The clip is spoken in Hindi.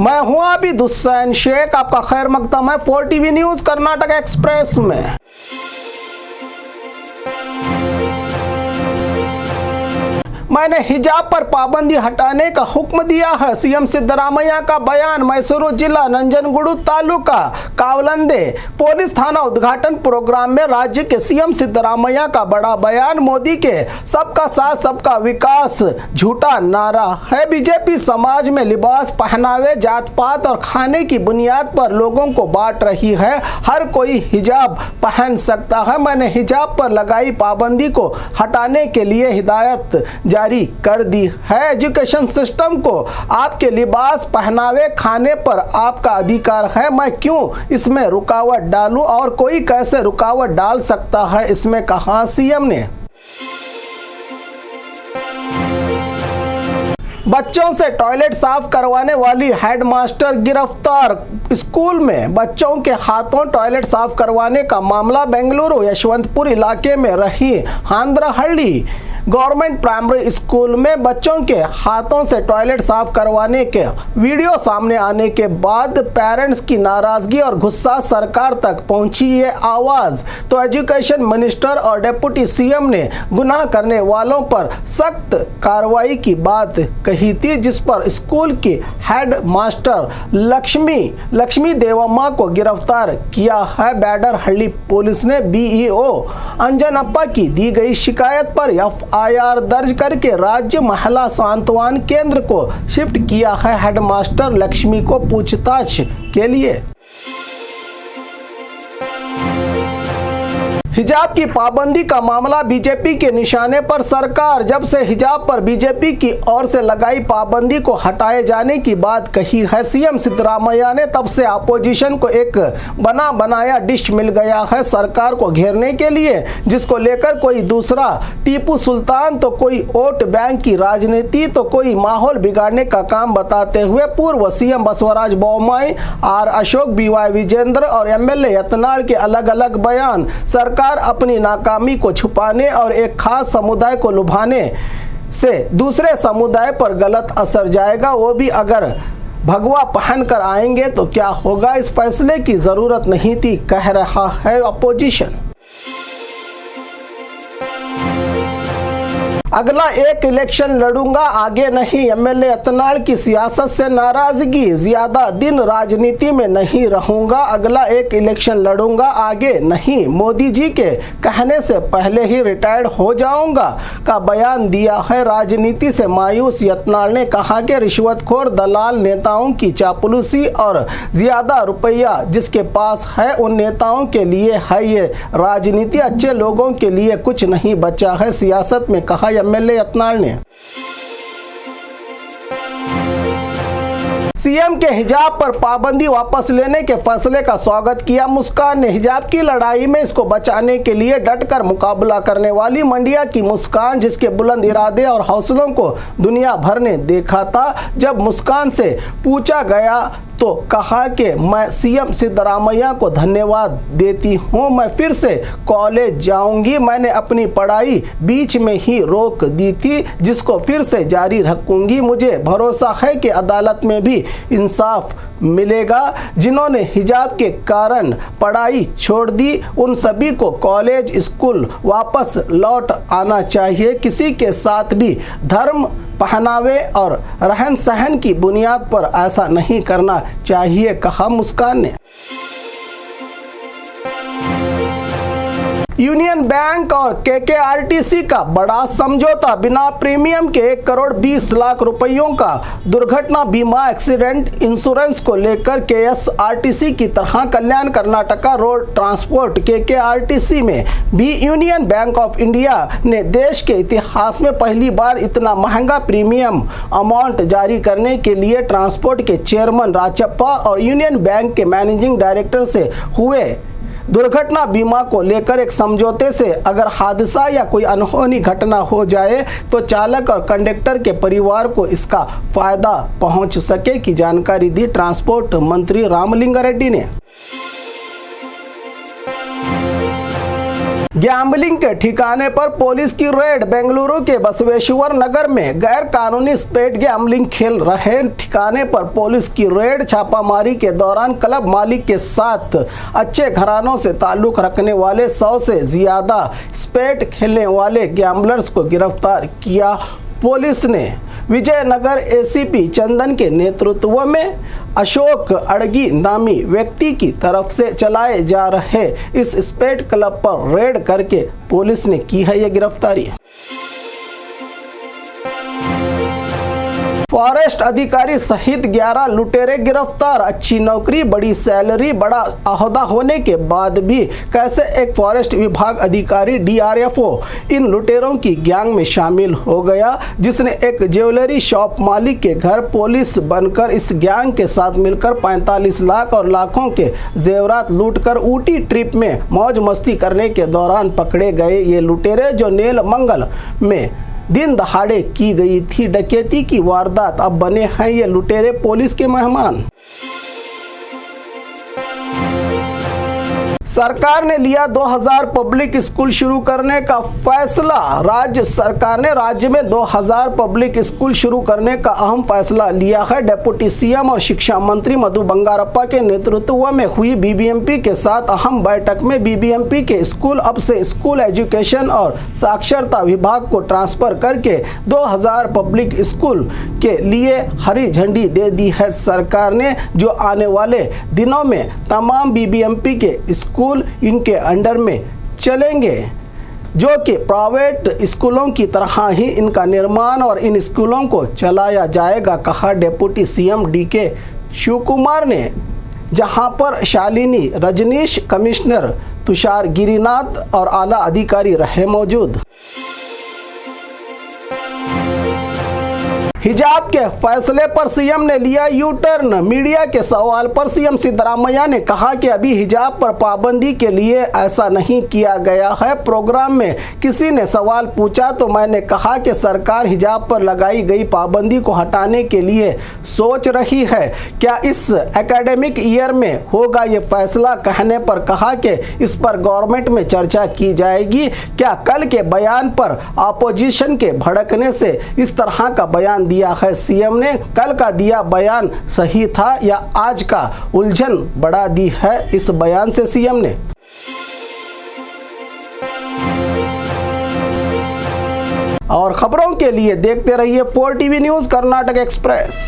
मैं हूं आबिद हुसैन शेख, आपका खैर मकदम है 4TV न्यूज कर्नाटक एक्सप्रेस में। मैंने हिजाब पर पाबंदी हटाने का हुक्म दिया है, सीएम सिद्धरामैया का बयान। मैसूरू जिला नंजनगुडु तालुका कावलंदे पुलिस थाना उद्घाटन प्रोग्राम में राज्य के सीएम सिद्धरामैया का बड़ा बयान। मोदी के सबका साथ सबका विकास झूठा नारा है। बीजेपी समाज में लिबास, पहनावे, जात पात और खाने की बुनियाद पर लोगों को बांट रही है। हर कोई हिजाब पहन सकता है। मैंने हिजाब पर लगाई पाबंदी को हटाने के लिए हिदायत जारी कर दी है। एजुकेशन सिस्टम को आपके लिबास, पहनावे, खाने पर आपका अधिकार है। मैं क्यों इसमें रुकावट डालूं और कोई कैसे रुकावट डाल सकता है, इसमें कहा सीएम ने। बच्चों से टॉयलेट साफ करवाने वाली हेडमास्टर गिरफ्तार। स्कूल में बच्चों के हाथों टॉयलेट साफ करवाने का मामला बेंगलुरु यशवंतपुर इलाके में रही हांद्रहल्ली गवर्नमेंट प्राइमरी स्कूल में बच्चों के हाथों से टॉयलेट साफ करवाने के वीडियो सामने आने के बाद पेरेंट्स की नाराजगी और गुस्सा सरकार तक पहुंची। ये आवाज तो एजुकेशन मिनिस्टर और डिप्टी सीएम ने गुनाह करने वालों पर सख्त कार्रवाई की बात कही थी, जिस पर स्कूल की हेड मास्टर लक्ष्मी देवम्मा को गिरफ्तार किया है। बैडरहल्ली पुलिस ने बीईओ अंजनप्पा की दी गई शिकायत पर एफआईआर दर्ज करके राज्य महिला सांत्वना केंद्र को शिफ्ट किया है। हेडमास्टर लक्ष्मी को पूछताछ के लिए। हिजाब की पाबंदी का मामला बीजेपी के निशाने पर सरकार। जब से हिजाब पर बीजेपी की ओर से लगाई पाबंदी को हटाए जाने की बात कही है सीएम सिद्धरामैया ने, तब से अपोजिशन को एक बना बनाया डिश मिल गया है सरकार को घेरने के लिए, जिसको लेकर कोई दूसरा टीपू सुल्तान तो कोई वोट बैंक की राजनीति तो कोई माहौल बिगाड़ने का काम बताते हुए पूर्व CM Basavaraj Bommai, R Ashok, B Y Vijayendra और एमएलए यत्नाल के अलग अलग बयान सरकार अपनी नाकामी को छुपाने और एक खास समुदाय को लुभाने से दूसरे समुदाय पर गलत असर जाएगा। वो भी अगर भगवा पहन कर आएंगे तो क्या होगा, इस फैसले की जरूरत नहीं थी, कह रहा है अपोजिशन। अगला एक इलेक्शन लड़ूंगा, आगे नहीं। एमएलए यत्नाल की सियासत से नाराजगी। ज्यादा दिन राजनीति में नहीं रहूंगा, अगला एक इलेक्शन लड़ूंगा, आगे नहीं। मोदी जी के कहने से पहले ही रिटायर्ड हो जाऊंगा का बयान दिया है। राजनीति से मायूस यत्नाल ने कहा कि रिश्वतखोर दलाल नेताओं की चापलूसी और ज्यादा रुपया जिसके पास है उन नेताओं के लिए है ये राजनीति, अच्छे लोगों के लिए कुछ नहीं बचा है सियासत में, कहा एमएलए यत्नाल ने। सीएम के हिजाब पर पाबंदी वापस लेने के फैसले का स्वागत किया मुस्कान ने। हिजाब की लड़ाई में इसको बचाने के लिए डटकर मुकाबला करने वाली मंडिया की मुस्कान, जिसके बुलंद इरादे और हौसलों को दुनिया भर ने देखा था। जब मुस्कान से पूछा गया तो कहा कि मैं सीएम सिद्धरामैया को धन्यवाद देती हूं, मैं फिर से कॉलेज जाऊंगी। मैंने अपनी पढ़ाई बीच में ही रोक दी थी, जिसको फिर से जारी रखूंगी। मुझे भरोसा है कि अदालत में भी इंसाफ मिलेगा। जिन्होंने हिजाब के कारण पढ़ाई छोड़ दी उन सभी को कॉलेज स्कूल वापस लौट आना चाहिए। किसी के साथ भी धर्म, पहनावे और रहन सहन की बुनियाद पर ऐसा नहीं करना चाहिए, कहा मुस्कान ने। यूनियन बैंक और केकेआरटीसी का बड़ा समझौता। बिना प्रीमियम के 1 करोड़ 20 लाख रुपयों का दुर्घटना बीमा एक्सीडेंट इंश्योरेंस को लेकर केएसआरटीसी की तरह कल्याण कर्नाटका रोड ट्रांसपोर्ट केकेआरटीसी में भी यूनियन बैंक ऑफ इंडिया ने देश के इतिहास में पहली बार इतना महंगा प्रीमियम अमाउंट जारी करने के लिए ट्रांसपोर्ट के चेयरमैन राजप्पा और यूनियन बैंक के मैनेजिंग डायरेक्टर से हुए दुर्घटना बीमा को लेकर एक समझौते से अगर हादसा या कोई अनहोनी घटना हो जाए तो चालक और कंडक्टर के परिवार को इसका फायदा पहुंच सके की जानकारी दी ट्रांसपोर्ट मंत्री रामलिंगारेड्डी ने। गैम्बलिंग के ठिकाने पर पुलिस की रेड। बेंगलुरु के बसवेश्वर नगर में गैर कानूनी स्पेट गैम्बलिंग खेल रहे ठिकाने पर पुलिस की रेड। छापामारी के दौरान क्लब मालिक के साथ अच्छे घरानों से ताल्लुक रखने वाले 100 से ज्यादा स्पेट खेलने वाले गैम्बलर्स को गिरफ्तार किया। पुलिस ने विजयनगर एसीपी चंदन के नेतृत्व में अशोक अड़गी नामी व्यक्ति की तरफ से चलाए जा रहे इस स्पेट क्लब पर रेड करके पुलिस ने की है ये गिरफ्तारी। फॉरेस्ट अधिकारी सहित 11 लुटेरे गिरफ्तार। अच्छी नौकरी, बड़ी सैलरी, बड़ा अहदा होने के बाद भी कैसे एक फॉरेस्ट विभाग अधिकारी डीआरएफओ इन लुटेरों की गैंग में शामिल हो गया, जिसने एक ज्वेलरी शॉप मालिक के घर पुलिस बनकर इस गैंग के साथ मिलकर 45 लाख और लाखों के जेवरात लूटकर ऊटी ट्रिप में मौज मस्ती करने के दौरान पकड़े गए ये लुटेरे, जो नेलमंगल में दिन दहाड़े की गई थी डकैती की वारदात, अब बने हैं ये लुटेरे पुलिस के मेहमान। सरकार ने लिया 2000 पब्लिक स्कूल शुरू करने का फैसला। राज्य सरकार ने राज्य में 2000 पब्लिक स्कूल शुरू करने का अहम फैसला लिया है। डिप्टी सीएम और शिक्षा मंत्री मधु बंगारप्पा के नेतृत्व में हुई बीबीएमपी के साथ अहम बैठक में बीबीएमपी के स्कूल अब से स्कूल एजुकेशन और साक्षरता विभाग को ट्रांसफर करके 2000 पब्लिक स्कूल के लिए हरी झंडी दे दी है सरकार ने, जो आने वाले दिनों में तमाम बीबीएमपी के स्कूल इनके अंडर में चलेंगे, जो कि प्राइवेट स्कूलों की तरह ही इनका निर्माण और इन स्कूलों को चलाया जाएगा, कहा डिप्टी सीएम डीके शिवकुमार ने, जहां पर शालिनी रजनीश, कमिश्नर तुषार गिरिनाथ और आला अधिकारी रहे मौजूद। हिजाब के फैसले पर सीएम ने लिया यू टर्न। मीडिया के सवाल पर सीएम सिद्धरामैया ने कहा कि अभी हिजाब पर पाबंदी के लिए ऐसा नहीं किया गया है। प्रोग्राम में किसी ने सवाल पूछा तो मैंने कहा कि सरकार हिजाब पर लगाई गई पाबंदी को हटाने के लिए सोच रही है। क्या इस एकेडमिक ईयर में होगा ये फैसला, कहने पर कहा कि इस पर गवर्नमेंट में चर्चा की जाएगी। क्या कल के बयान पर अपोजिशन के भड़कने से इस तरह का बयान दिया है सीएम ने? कल का दिया बयान सही था या आज का उलझन बढ़ा दी है इस बयान से सीएम ने? और खबरों के लिए देखते रहिए 4 टीवी न्यूज़ कर्नाटक एक्सप्रेस।